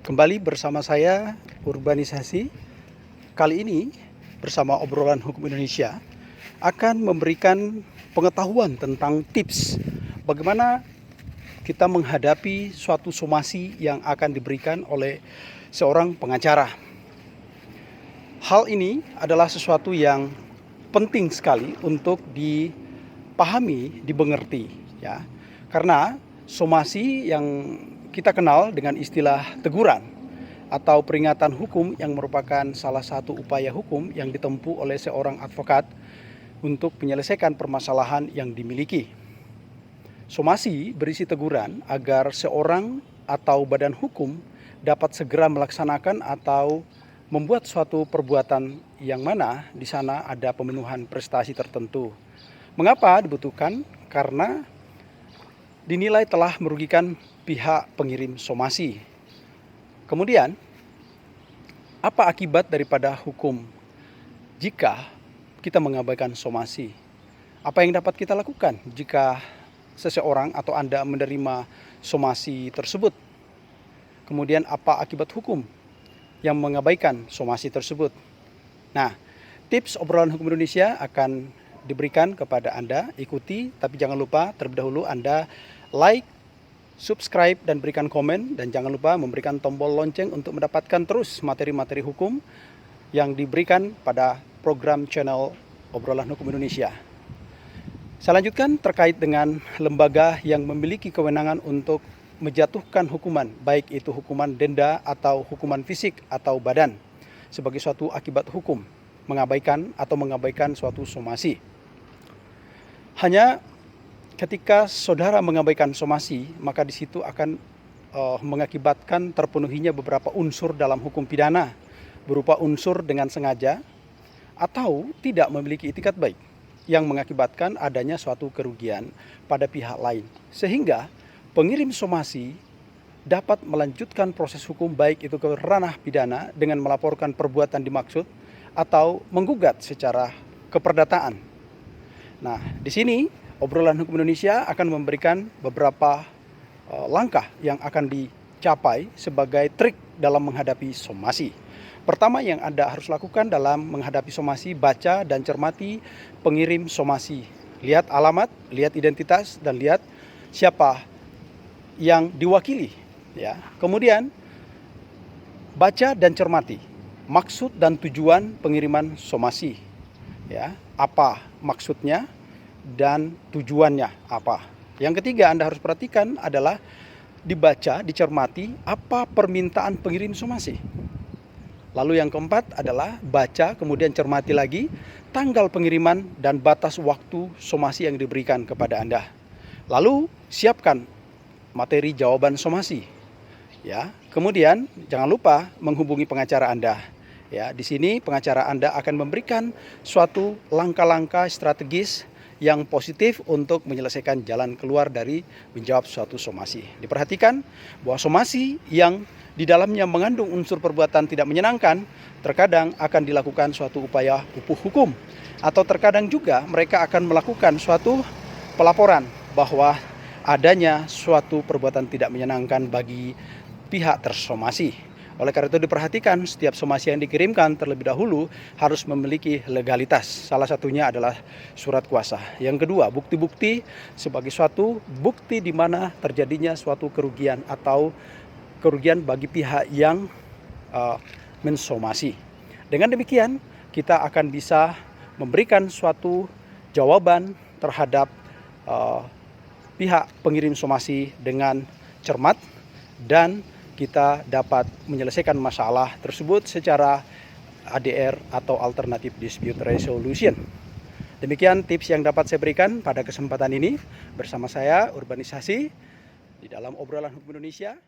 Kembali bersama saya Urbanisasi. Kali ini bersama Obrolan Hukum Indonesia akan memberikan pengetahuan tentang tips bagaimana kita menghadapi suatu somasi yang akan diberikan oleh seorang pengacara. Hal ini adalah sesuatu yang penting sekali untuk dipahami, dimengerti, ya. Karena somasi yang kita kenal dengan istilah teguran atau peringatan hukum yang merupakan salah satu upaya hukum yang ditempuh oleh seorang advokat untuk menyelesaikan permasalahan yang dimiliki. Somasi berisi teguran agar seorang atau badan hukum dapat segera melaksanakan atau membuat suatu perbuatan yang mana di sana ada pemenuhan prestasi tertentu. Mengapa dibutuhkan? Karena dinilai telah merugikan pihak pengirim somasi. Kemudian, apa akibat daripada hukum jika kita mengabaikan somasi? Apa yang dapat kita lakukan jika seseorang atau Anda menerima somasi tersebut? Kemudian apa akibat hukum yang mengabaikan somasi tersebut? Nah, tips obrolan hukum Indonesia akan diberikan kepada Anda. Ikuti, tapi jangan lupa terlebih dahulu Anda like, subscribe, dan berikan komen. Dan jangan lupa memberikan tombol lonceng untuk mendapatkan terus materi-materi hukum yang diberikan pada program channel Obrolan Hukum Indonesia. Saya lanjutkan terkait dengan lembaga yang memiliki kewenangan untuk menjatuhkan hukuman, baik itu hukuman denda atau hukuman fisik atau badan, sebagai suatu akibat hukum mengabaikan suatu somasi. Hanya ketika saudara mengabaikan somasi, maka di situ akan mengakibatkan terpenuhinya beberapa unsur dalam hukum pidana, berupa unsur dengan sengaja atau tidak memiliki itikat baik, yang mengakibatkan adanya suatu kerugian pada pihak lain, sehingga pengirim somasi dapat melanjutkan proses hukum baik itu ke ranah pidana dengan melaporkan perbuatan dimaksud atau menggugat secara keperdataan. Nah, di sini Obrolan Hukum Indonesia akan memberikan beberapa langkah yang akan dicapai sebagai trik dalam menghadapi somasi. Pertama yang Anda harus lakukan dalam menghadapi somasi, baca dan cermati pengirim somasi. Lihat alamat, lihat identitas, dan lihat siapa yang diwakili, ya. Kemudian baca dan cermati maksud dan tujuan pengiriman somasi, ya. Apa maksudnya dan tujuannya apa. Yang ketiga Anda harus perhatikan adalah dibaca, dicermati apa permintaan pengirim somasi. Lalu yang keempat adalah baca kemudian cermati lagi tanggal pengiriman dan batas waktu somasi yang diberikan kepada Anda. Lalu siapkan materi jawaban somasi, ya. Kemudian jangan lupa menghubungi pengacara Anda, ya. Di sini pengacara Anda akan memberikan suatu langkah-langkah strategis yang positif untuk menyelesaikan jalan keluar dari menjawab suatu somasi. Diperhatikan bahwa somasi yang di dalamnya mengandung unsur perbuatan tidak menyenangkan terkadang akan dilakukan suatu upaya hukum, atau terkadang juga mereka akan melakukan suatu pelaporan bahwa adanya suatu perbuatan tidak menyenangkan bagi pihak tersomasi. Oleh karena itu diperhatikan setiap somasi yang dikirimkan terlebih dahulu harus memiliki legalitas. Salah satunya adalah surat kuasa. Yang kedua, bukti-bukti sebagai suatu bukti di mana terjadinya suatu kerugian atau kerugian bagi pihak yang mensomasi. Dengan demikian kita akan bisa memberikan suatu jawaban terhadap pihak pengirim somasi dengan cermat, dan kita dapat menyelesaikan masalah tersebut secara ADR atau Alternative Dispute Resolution. Demikian tips yang dapat saya berikan pada kesempatan ini bersama saya Urbanisasi di dalam Obrolan Hukum Indonesia.